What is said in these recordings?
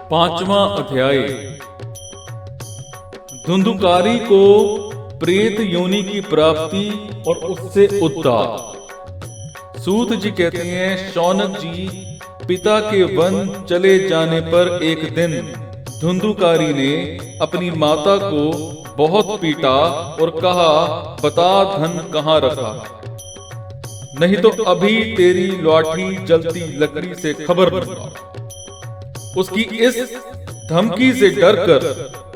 पांचवा अध्याय। धुंधुकारी को प्रेत योनि की प्राप्ति और उससे उद्धार। सूत जी कहते हैं, शौनक जी पिता के वन चले जाने पर एक दिन धुंधुकारी ने अपनी माता को बहुत पीटा और कहा, बता धन कहाँ रखा, नहीं तो अभी तेरी लाठी जलती लकड़ी से खबर लूंगा। उसकी इस धमकी से डरकर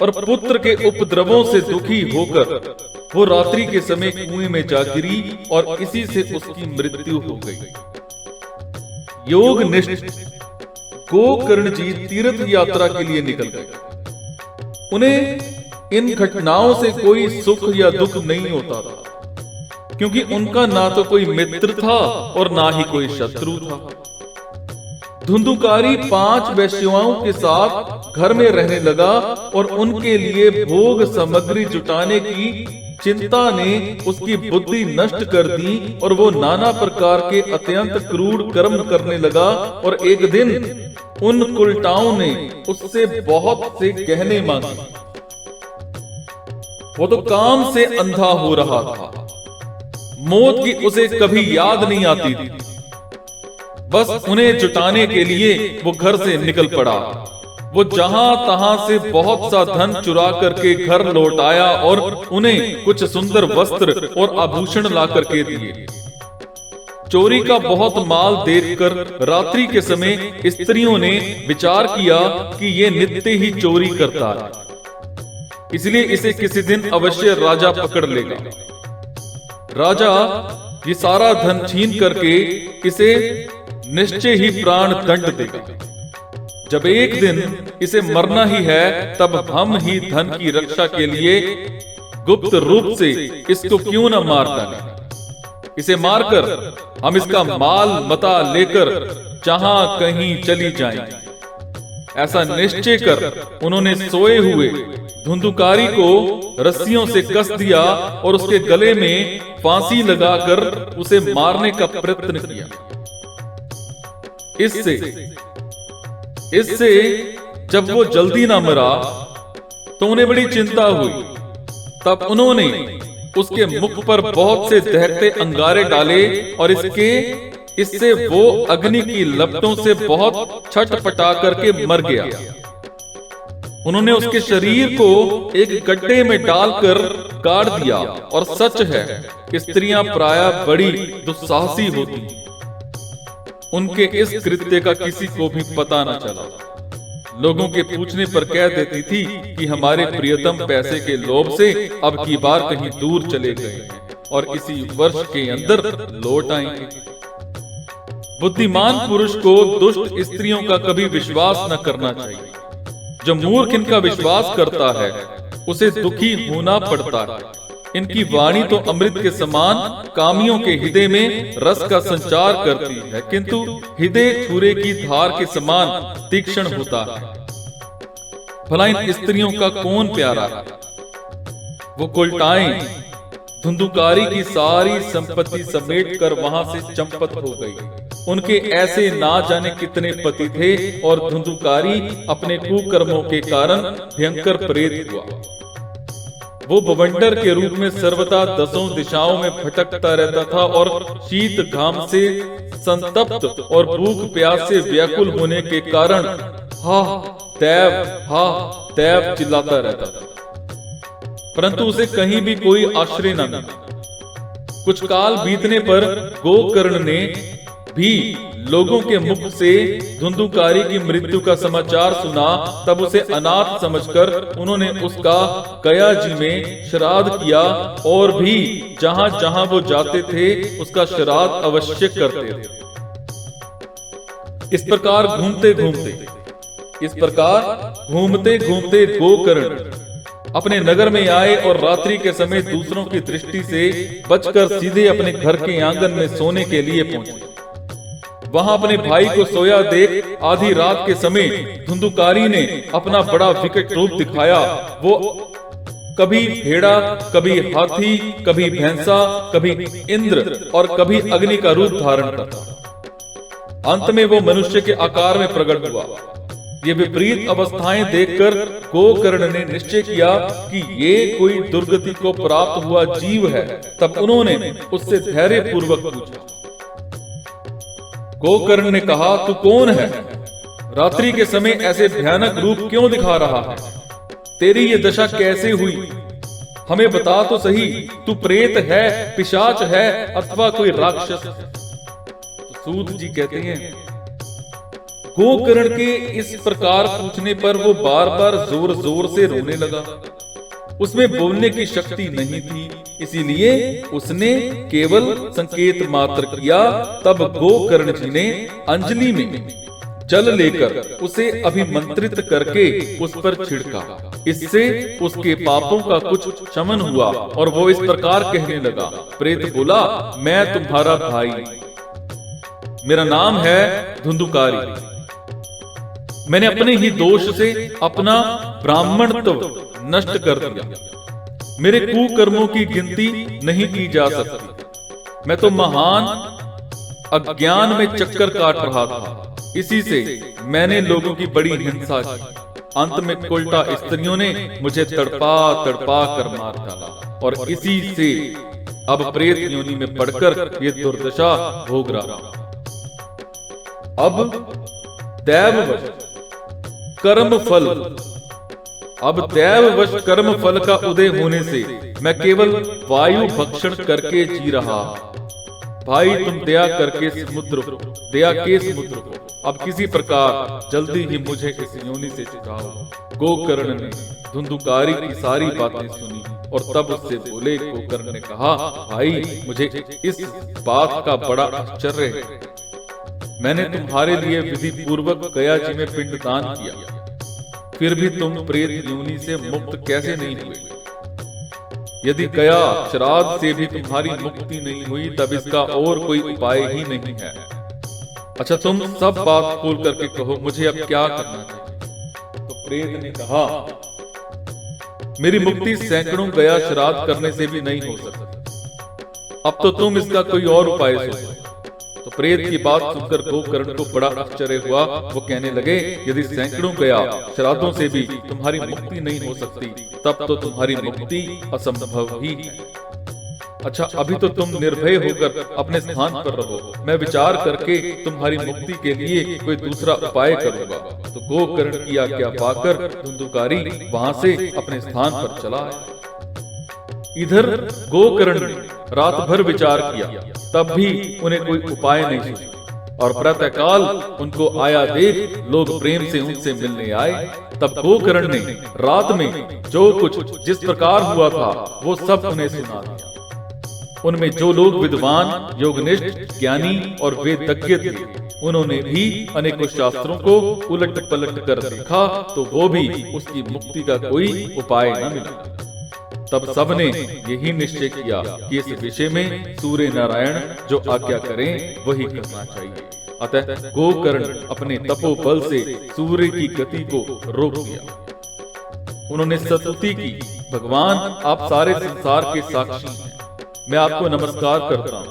और पुत्र के उपद्रवों से दुखी होकर वो रात्रि के समय कुएं में जा गिरी और इसी से उसकी मृत्यु हो गई। योग निष्ठ गोकर्ण जी तीर्थ यात्रा के लिए निकल गए। उन्हें इन घटनाओं से कोई सुख या दुख नहीं होता था, क्योंकि उनका ना तो कोई मित्र था और ना ही कोई शत्रु था। धुंधुकारी 5 वैश्याओं के साथ घर में रहने लगा और उनके लिए भोग सामग्री जुटाने की चिंता ने उसकी बुद्धि नष्ट कर दी और वो नाना प्रकार के अत्यंत क्रूर कर्म करने लगा। और एक दिन उन कुलटाओं ने उससे बहुत से गहने मांगे। वो तो काम से अंधा हो रहा था, मौत की उसे कभी याद नहीं आती थी। बस उन्हें जुटाने के लिए वो घर से निकल पड़ा। वो जहां तहां से बहुत सा धन चुरा करके घर लौट आया और उन्हें कुछ सुंदर वस्त्र और आभूषण ला करके दिए। चोरी का बहुत माल देखकर रात्रि के समय स्त्रियों ने विचार किया कि ये नित्य ही चोरी करता है, इसलिए इसे किसी दिन अवश्य राजा पकड़ लेगा। राजा ये सारा धन छीन करके इसे निश्चय ही प्राण दंड देगा। जब एक दिन इसे मरना ही है, तब हम ही धन की रक्षा के लिए गुप्त रूप से इसको क्यों न मार डालें। इसे मारकर हम इसका माल मता लेकर जहां कहीं चली जाएंगे। ऐसा निश्चय कर उन्होंने सोए हुए धुंधुकारी को रस्सियों से कस दिया और उसके गले में फांसी लगाकर उसे मारने का प्रयत्न किया। इससे जब वो जल्दी ना मरा तो उन्हें बड़ी चिंता हुई। तब उन्होंने उसके मुख पर बहुत से दहकते अंगारे डाले और इससे वो अग्नि की लपटों से बहुत छटपटा करके मर गया। उन्होंने उसके शरीर को एक गड्ढे में डालकर गाड़ दिया। और सच है कि स्त्रियां प्रायः बड़ी दुस्साहसी होती, उनके इस कृत्य का किसी को भी पता न चला। लोगों के पूछने पर कह देती थी कि हमारे प्रियतम पैसे के लोभ से अब की बार कहीं दूर चले गए हैं और इसी वर्ष के अंदर लौट आएंगे। बुद्धिमान पुरुष को दुष्ट स्त्रियों का कभी विश्वास न करना चाहिए। जो मूर्ख इनका विश्वास करता है उसे दुखी होना पड़ता है। इनकी वाणी तो अमृत के समान कामियों के हृदय में रस का संचार करती है, किंतु हृदय छुरे की धार के समान तीक्ष्ण होता है। भला इन स्त्रियों का कौन प्यारा है? वो कुलटाएं धुंधुकारी की सारी संपत्ति समेट कर वहां से चंपत हो गई। उनके ऐसे ना जाने कितने पति थे और धुंधुकारी अपने कुकर्मों के कारण भयंकर प्रेत हुआ। वो बवंडर के रूप में सर्वदा 10 दिशाओं में भटकता रहता था और शीत घाम से संतप्त और भूख प्यास से व्याकुल होने के कारण हा दैव चिल्लाता रहता था, परंतु उसे कहीं भी कोई आश्रय न मिला। कुछ काल बीतने पर गोकर्ण ने भी लोगों के मुख से धुंधुकारी की मृत्यु का समाचार सुना। तब उसे अनाथ समझकर उन्होंने उसका कया जी में श्राद्ध किया और भी जहां जहां वो जाते थे उसका श्राद्ध अवश्य करते थे। इस प्रकार घूमते घूमते गोकर्ण अपने नगर में आए और रात्रि के समय दूसरों की दृष्टि से बचकर सीधे अपने घर के आंगन में सोने के लिए पहुंचे। वहां अपने भाई को सोया देख आधी रात के समय धुंधुकारी ने अपना बड़ा विकट रूप दिखाया। वो कभी भेड़ा, कभी हाथी, कभी भैंसा, कभी इंद्र और कभी अग्नि का रूप धारण करता। अंत में वो मनुष्य के आकार में प्रकट हुआ। ये विपरीत अवस्थाएं देखकर गोकर्ण ने निश्चय किया कि ये कोई दुर्गति को प्राप्त हुआ जीव है। तब उन्होंने उससे धैर्य पूर्वक पूछा। गोकर्ण ने कहा, तू कौन है? रात्रि के समय ऐसे भयानक रूप क्यों दिखा रहा है? तेरी ये दशा कैसे हुई? हमें बता तो सही, तू प्रेत है, पिशाच है अथवा कोई राक्षस है? तो सूत जी कहते हैं, गोकर्ण के इस प्रकार पूछने पर वो बार बार जोर जोर से रोने लगा। उसमें बोलने की शक्ति नहीं थी, इसीलिए उसने केवल संकेत मात्र किया। तब गोकर्ण जी ने अंजलि में जल लेकर उसे अभिमंत्रित करके उस पर छिड़का। इससे उसके पापों का कुछ शमन हुआ और वो इस प्रकार कहने लगा। प्रेत बोला, मैं तुम्हारा भाई, मेरा नाम है धुंधुकारी। मैंने अपने ही दोष से अपना ब्राह्मणत्व नष्ट कर दिया। मेरे कुकर्मों की गिनती नहीं की जा सकती। मैं तो महान अज्ञान में चक्कर काट रहा था। इसी से मैंने लोगों की बड़ी हिंसा की। अंत में उल्टा स्त्रियों ने मुझे तड़पा तड़पा कर मार डाला और इसी से अब प्रेत योनि में पड़कर ये दुर्दशा भोग रहा। अब दैववश कर्म फल, अब दैववश कर्म फल का उदय होने से मैं केवल वायु भक्षण करके जी रहा। भाई तुम दया करके समुद्र को, दया के समुद्र को अब किसी प्रकार जल्दी ही मुझे इस योनि से छुड़ाओ। गोकर्ण ने धुंधुकारी की सारी बातें सुनी और तब उससे बोले। गोकर्ण ने कहा, भाई मुझे इस बात का बड़ा आश्चर्य है। मैंने तुम्हारे लिए विधि पूर्वक गया जी में पिंडदान किया, फिर भी तुम प्रेत योनि से मुक्त कैसे नहीं हुए? यदि गया श्राद्ध से भी तुम्हारी मुक्ति नहीं हुई तब इसका और कोई उपाय ही नहीं है। अच्छा तुम सब बात खोल करके कहो, मुझे अब क्या करना चाहिए? तो प्रेत ने कहा, मेरी मुक्ति सैकड़ों गया श्राद्ध करने से भी नहीं हो सकती। अब तो तुम इसका कोई और उपाय सोचो। तो प्रेत की बात सुनकर गोकर्ण को बड़ा आश्चर्य हुआ। वो कहने लगे, यदि सैकड़ों गया श्राद्धों से भी तुम्हारी मुक्ति नहीं हो सकती तब तो तुम्हारी मुक्ति असंभव ही है। अच्छा अभी तो तुम निर्भय होकर अपने स्थान पर रहो, मैं विचार करके तुम्हारी मुक्ति के लिए कोई दूसरा उपाय करूंगा। तो गोकर्ण की आज्ञा पाकर धुंधुकारी वहां से अपने स्थान पर चला आया। इधर गोकर्ण ने रात भर विचार किया, तब भी उन्हें कोई उपाय नहीं सूझा और प्रातःकाल उनको आया देख लोग प्रेम से उनसे मिलने आए। तब गोकर्ण ने रात में जो कुछ जिस प्रकार हुआ था वो सब उन्हें सुना दिया। उनमें जो लोग विद्वान, योगनिष्ठ, ज्ञानी और वेदज्ञ थे, उन्होंने भी अनेकों शास्त्रों को उलट पलट कर देखा तो वो भी उसकी मुक्ति का कोई उपाय न मिला। तब सबने यही निश्चय किया कि इस विषय में सूर्य नारायण जो आज्ञा करें वही करना चाहिए। अतः गोकर्ण अपने तपोबल से सूर्य की गति को रोक दिया। उन्होंने स्तुति की, भगवान आप सारे संसार के साक्षी हैं, मैं आपको नमस्कार करता हूँ।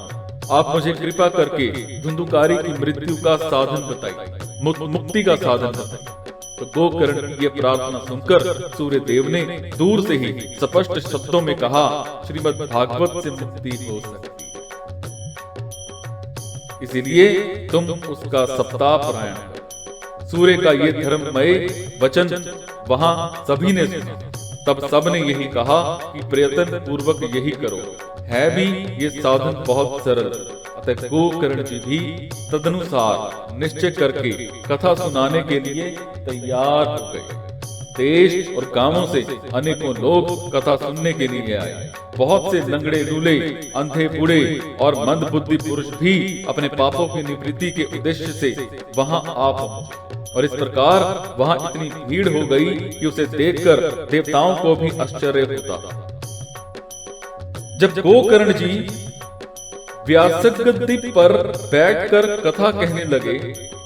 आप मुझे कृपा करके धुंधुकारी की मृत्यु का साधन बताइए, मुक्ति का साधन बताइए। तो गोकर्ण की ये प्रार्थना सुनकर सूर्य देव ने दूर से ही स्पष्ट शब्दों में कहा, श्रीमद् भागवत से मुक्ति हो सकती है, इसीलिए तुम उसका सप्ताह पारायण करो। सूर्य का ये धर्ममय वचन वहां सभी ने सुना। तब सबने यही कहा कि प्रयत्न पूर्वक यही करो। है भी ये साधन बहुत सरल। अतः गोकर्ण जी भी तदनुसार निश्चय करके कथा सुनाने के लिए तैयार हो गए। देश और गांवों से अनेकों लोग कथा सुनने के लिए आए। बहुत से लंगड़े लूले, अंधे बूढ़े और मंदबुद्धि पुरुष भी अपने पापों की निवृत्ति के उद्देश्य से वहां आ पहुंचे। और इस प्रकार वहां इतनी भीड़ हो गई कि उसे देखकर देवताओं को भी आश्चर्य होता। जब गोकर्ण जी व्यासगद्दी पर बैठकर कथा कहने लगे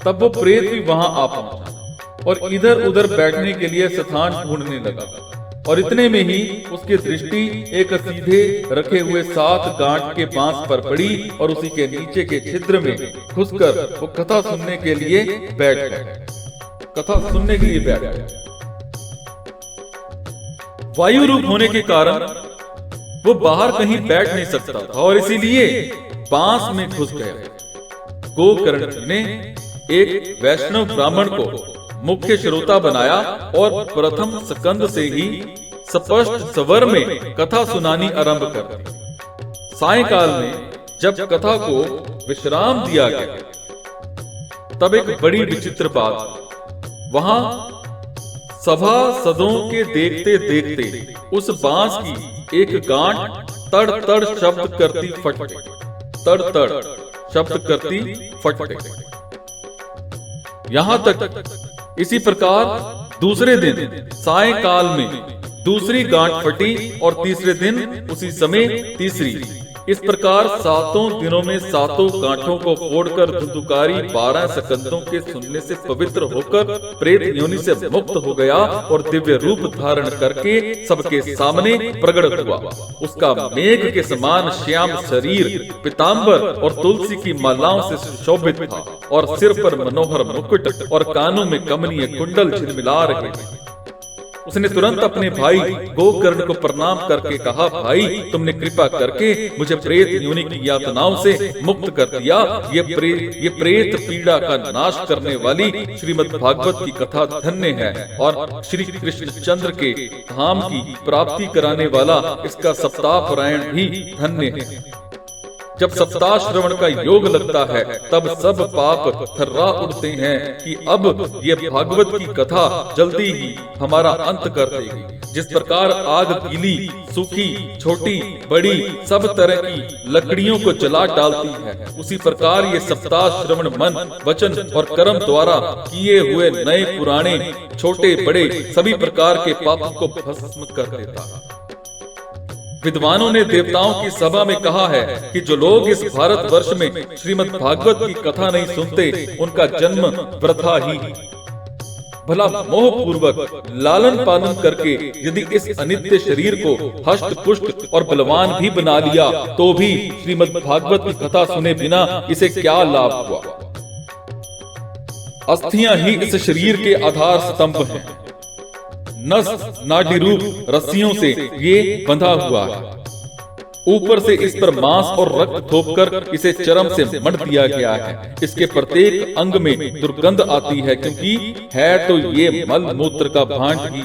तब वो प्रेत भी वहां आ पहुंचा और इधर उधर बैठने के लिए स्थान ढूंढने लगा। और इतने में ही उसकी दृष्टि एक सीधे रखे हुए 7 गांठ के बांस पर पड़ी और उसी के नीचे के छिद्र में घुसकर वो कथा सुनने के लिए बैठ गए। कथा सुनने के लिए बैठ गया। वायु रूप होने के कारण वो बाहर कहीं बैठ नहीं सकता था और इसीलिए बांस में घुस गया। गोकर्ण जी ने एक वैष्णव ब्राह्मण को मुख्य श्रोता बनाया और प्रथम स्कंद से ही स्पष्ट स्वर में कथा सुनानी आरंभ कर दी। सायंकाल में जब कथा को विश्राम दिया गया तब एक बड़ी विचित्र बात, वहां सभासदों के देखते देखते उस बांस की एक गांठ तड़ तड़ शब्द करती फट गई। तड़ तड़ शब्द करती फट गई। यहां तक इसी प्रकार दूसरे दिन सायंकाल में दूसरी गांठ फटी और तीसरे दिन उसी समय तीसरी। इस प्रकार 7 दिनों में 7 गांठों को फोड़कर धुंधुकारी 12 स्कंदों के सुनने से पवित्र होकर प्रेत योनि से मुक्त हो गया और दिव्य रूप धारण करके सबके सामने प्रकट हुआ। उसका मेघ के समान श्याम शरीर पीतांबर और तुलसी की मालाओं से सुशोभित था और सिर पर मनोहर मुकुट और कानों में कमनीय कुंडल झिलमिला रहे थे। उसने तुरंत अपने भाई गोकर्ण को प्रणाम करके कहा, भाई तुमने कृपा करके मुझे प्रेत योनि की यातनाओं से मुक्त कर दिया। ये प्रेत पीड़ा का नाश करने वाली श्रीमद् भागवत की कथा धन्य है और श्री कृष्णचंद्र के धाम की प्राप्ति कराने वाला इसका सप्ताह पारायण भी धन्य है। जब सप्ताह श्रवण का योग लगता है तब सब पाप थर्रा उठते हैं कि अब ये भागवत की कथा जल्दी ही हमारा अंत कर देगी। जिस प्रकार आग गीली, सूखी, छोटी, बड़ी सब तरह की लकड़ियों को जला डालती है, उसी प्रकार ये सप्ताह श्रवण मन, वचन और कर्म द्वारा किए हुए नए पुराने छोटे बड़े सभी प्रकार के पापों को भस्म कर देता है। विद्वानों ने देवताओं की सभा में कहा है कि जो लोग इस भारत वर्ष में श्रीमद् भागवत की कथा नहीं सुनते उनका जन्म वृथा ही। भला मोह पूर्वक लालन पालन करके यदि इस अनित्य शरीर को हष्ट पुष्ट और बलवान भी बना लिया तो भी श्रीमद् भागवत की कथा सुने बिना इसे क्या लाभ हुआ। अस्थियां ही इस शरीर के आधार स्तंभ हैं। नस नाडी रूप रस्सियों से ये बंधा हुआ है। ऊपर से इस पर मांस और रक्त थोपकर इसे चरम से मढ़ दिया गया है। इसके प्रत्येक अंग में दुर्गंध आती है क्योंकि है तो ये मल मूत्र का भांड ही।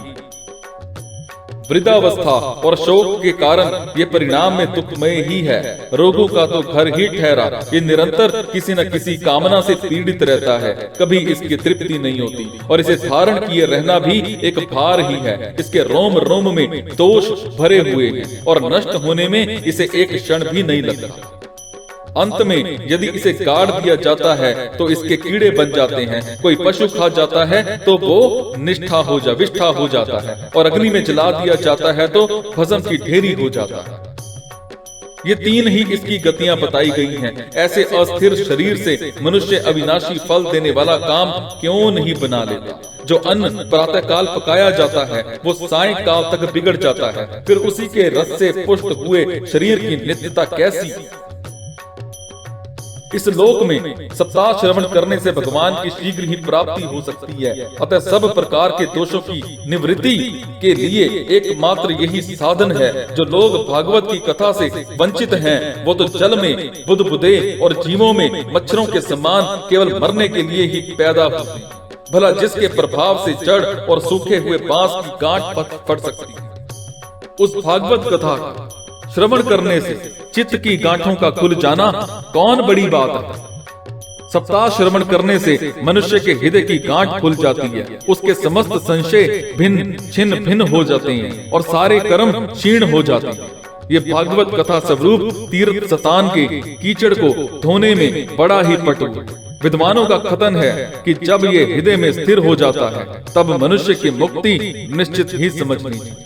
वृद्धावस्था और शोक के कारण ये परिणाम में दुखमय ही है। रोगों का तो घर ही ठहरा, ये निरंतर किसी न किसी कामना से पीड़ित रहता है, कभी इसकी तृप्ति नहीं होती और इसे धारण किए रहना भी एक भार ही है। इसके रोम रोम में दोष भरे हुए हैं और नष्ट होने में इसे एक क्षण भी नहीं लगता। अंत में यदि इसे गाड़ दिया जाता है तो इसके कीड़े बन जाते हैं। कोई पशु खा जाता है तो वो विष्ठा हो जाता है और अग्नि में जला दिया जाता है तो भस्म की ढेरी हो जाता है। ये 3 ही इसकी गतियां बताई गई हैं। ऐसे अस्थिर शरीर से मनुष्य अविनाशी फल देने वाला काम क्यों नहीं बना लेता। जो अन्न प्रातः काल पकाया जाता है वो सायंकाल तक बिगड़ जाता है, फिर उसी के रस से पुष्ट हुए शरीर की नित्यता कैसी। इस लोक में सप्ताह श्रवण करने से भगवान की शीघ्र ही प्राप्ति हो सकती है। अतः सब प्रकार के दोषों की निवृत्ति के लिए एकमात्र यही साधन है। जो लोग भागवत की कथा से वंचित हैं, वो तो जल में बुदबुदे और जीवों में मच्छरों के समान केवल मरने के लिए ही पैदा होते हैं। भला जिसके प्रभाव से जड़ और सूखे हुए बांस की गांठ फट सकती है, उस भागवत कथा श्रवण करने से चित्त की गांठों का खुल जाना कौन बड़ी बात है। सप्ताह श्रवण करने से मनुष्य के हृदय की गांठ खुल जाती है, उसके समस्त संशय छिन्न भिन्न हो जाते हैं और सारे कर्म क्षीण हो जाते हैं। ये भागवत कथा स्वरूप तीर्थ स्थान के कीचड़ को धोने में बड़ा ही पटु। विद्वानों का कथन है कि जब ये हृदय में स्थिर हो जाता है तब मनुष्य की मुक्ति निश्चित ही समझनी चाहिए।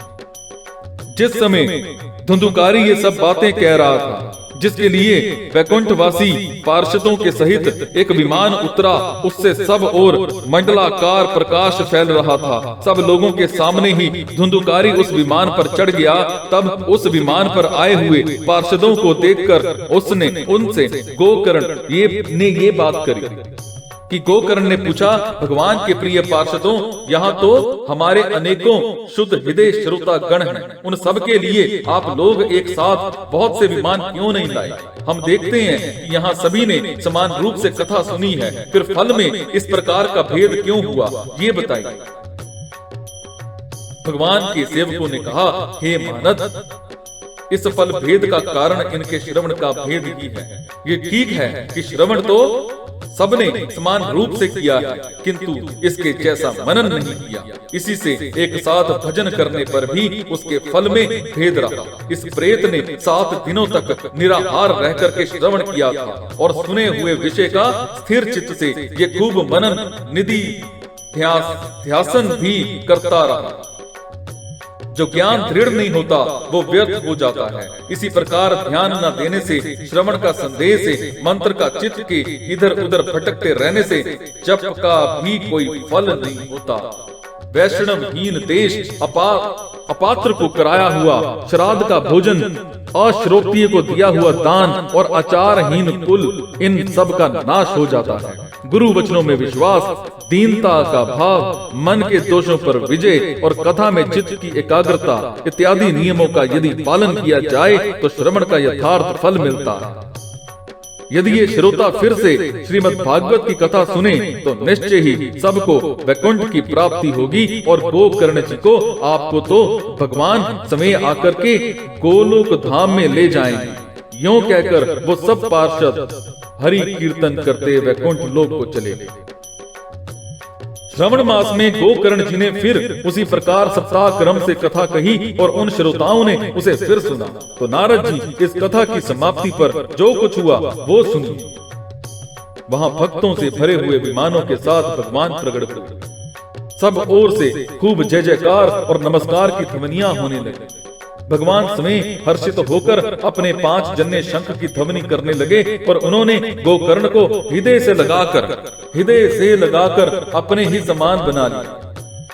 जिस समय धुंधुकारी ये सब बातें कह रहा था, जिसके लिए वैकुंठवासी पार्षदों के सहित एक विमान उतरा, उससे सब ओर मंडलाकार प्रकाश फैल रहा था। सब लोगों के सामने ही धुंधुकारी उस विमान पर चढ़ गया। तब उस विमान पर आए हुए पार्षदों को देखकर उसने उनसे गोकर्ण ने ये बात करी। कि गोकर्ण ने पूछा, भगवान के प्रिय पार्षदों, यहाँ तो हमारे अनेकों शुद्ध हृदय श्रोता गण हैं, उन सब के लिए आप लोग एक साथ बहुत से विमान क्यों नहीं लाए? हम देखते हैं कि यहाँ सभी ने समान रूप से कथा सुनी है, फिर फल में इस प्रकार का भेद क्यों हुआ, ये बताइए। भगवान के सेवकों ने कहा, हे मानद, इस फल भेद का कारण इनके श्रवण का भेद ही है। ये ठीक है कि श्रवण तो सबने समान रूप से किया है, किंतु इसके जैसा मनन नहीं किया। इसी से एक साथ भजन करने पर भी उसके फल में भेद रहा। इस प्रेत ने 7 दिनों तक निराहार रह करके श्रवण किया था और सुने हुए विषय का स्थिर चित्त से ये खूब मनन निधि ध्यासन भी करता रहा। जो ज्ञान दृढ़ नहीं होता वो व्यर्थ हो जाता है। इसी प्रकार ध्यान न देने से, श्रवण का संदेह से, मंत्र का चित्त के इधर उधर भटकते रहने से जप का भी कोई फल नहीं होता। वैष्णवहीन देश, अपात्र को कराया हुआ श्राद्ध का भोजन, अश्रोत्रिय को दिया हुआ दान और आचारहीन कुल, इन सब का नाश हो जाता है। गुरु वचनों में विश्वास, दीनता का भाव, मन के दोषों पर विजय और कथा में चित्त की एकाग्रता इत्यादि नियमों का यदि पालन किया जाए तो श्रवण का यथार्थ फल मिलता है। यदि ये श्रोता फिर से श्रीमद् भागवत की कथा सुने तो निश्चय ही सबको वैकुंठ की प्राप्ति होगी और गोकर्ण जी को आपको तो भगवान समय आकर के गोलोक धाम में ले जाएंगे। यूं कहकर वो सब पार्षद हरि कीर्तन करते वैकुंठ लोक को चले गए। श्रवण मास में गोकर्ण जी ने फिर उसी प्रकार सप्ताह क्रम से कथा कही और उन श्रोताओं ने उसे फिर सुना। तो नारद जी इस कथा की समाप्ति पर जो कुछ हुआ वो सुनिए। वहां भक्तों से भरे हुए विमानों के साथ भगवान प्रकट हुए। सब ओर से खूब जय जयकार और नमस्कार की ध्वनियां होने लगी। भगवान स्वयं हर्षित होकर अपने 5 जन्य शंख की ध्वनि करने लगे और उन्होंने गोकर्ण को हृदय से लगाकर अपने ही समान बना लिया।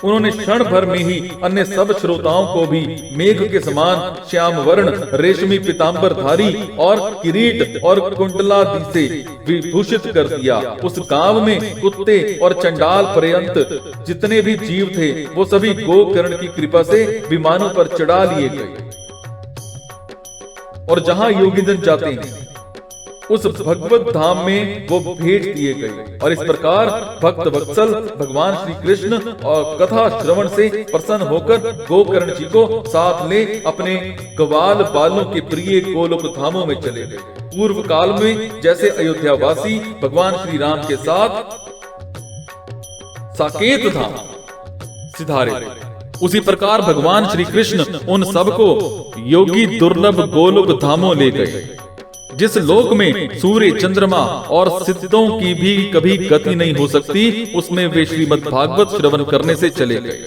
उन्होंने क्षण भर में ही अन्य सब श्रोताओं को भी मेघ के समान श्याम वर्ण, रेशमी पीताम्बर धारी और किरीट और कुंडलादि से विभूषित कर दिया। उस गांव में कुत्ते और चंडाल पर्यंत जितने भी जीव थे वो सभी गोकर्ण की कृपा से विमानों पर चढ़ा लिए गए और जहां योगीजन जाते हैं उस भगवत धाम में वो भेज दिए गए। और इस प्रकार भक्त वत्सल भगवान श्री कृष्ण और कथा श्रवण से प्रसन्न होकर गोकर्ण जी को साथ ले अपने ग्वाल बालों के प्रिय गोलोक धामों में चले गए। पूर्व काल में जैसे अयोध्यावासी भगवान श्री राम के साथ साकेत धाम सिधारे, उसी प्रकार भगवान श्री कृष्ण उन सबको योगी दुर्लभ गोलोक धामों ले गए। जिस लोक में सूर्य, चंद्रमा और सिद्धों की भी कभी गति नहीं हो सकती, उसमें वे श्रीमद् भागवत श्रवण करने से चले गए।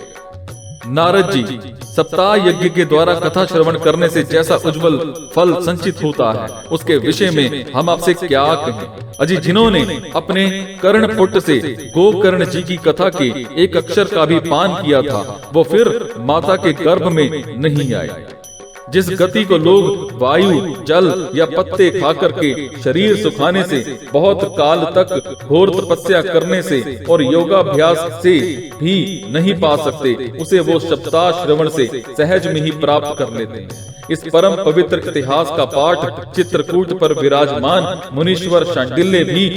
नारद जी, सप्ताह यज्ञ के द्वारा कथा श्रवण करने से जैसा उज्जवल फल संचित होता है उसके विषय में हम आपसे क्या कहें। अजी जिन्होंने अपने कर्णपुट से गोकर्ण जी की कथा के एक अक्षर का भी पान किया था वो फिर माता के गर्भ में नहीं आए। जिस गति को लोग वायु, जल या पत्ते खाकर के शरीर सुखाने से, बहुत काल तक घोर तपस्या करने से और योगाभ्यास से भी नहीं पा सकते, उसे वो सप्ताह श्रवण से सहज में ही प्राप्त कर लेते हैं। इस परम पवित्र इतिहास का पाठ चित्रकूट पर विराजमान मुनीश्वर शांडिल्य भी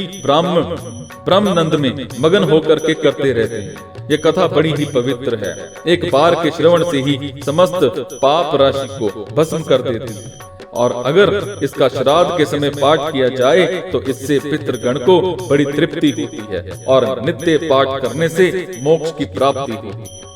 ब्रह्मानंद में मगन होकर के करते रहते हैं। ये कथा बड़ी ही पवित्र है। एक बार के श्रवण से ही समस्त पाप राशि को भस्म कर देती है और अगर इसका श्राद्ध के समय पाठ किया जाए तो इससे पितृगण को बड़ी तृप्ति होती है और नित्य पाठ करने से मोक्ष की प्राप्ति होती है।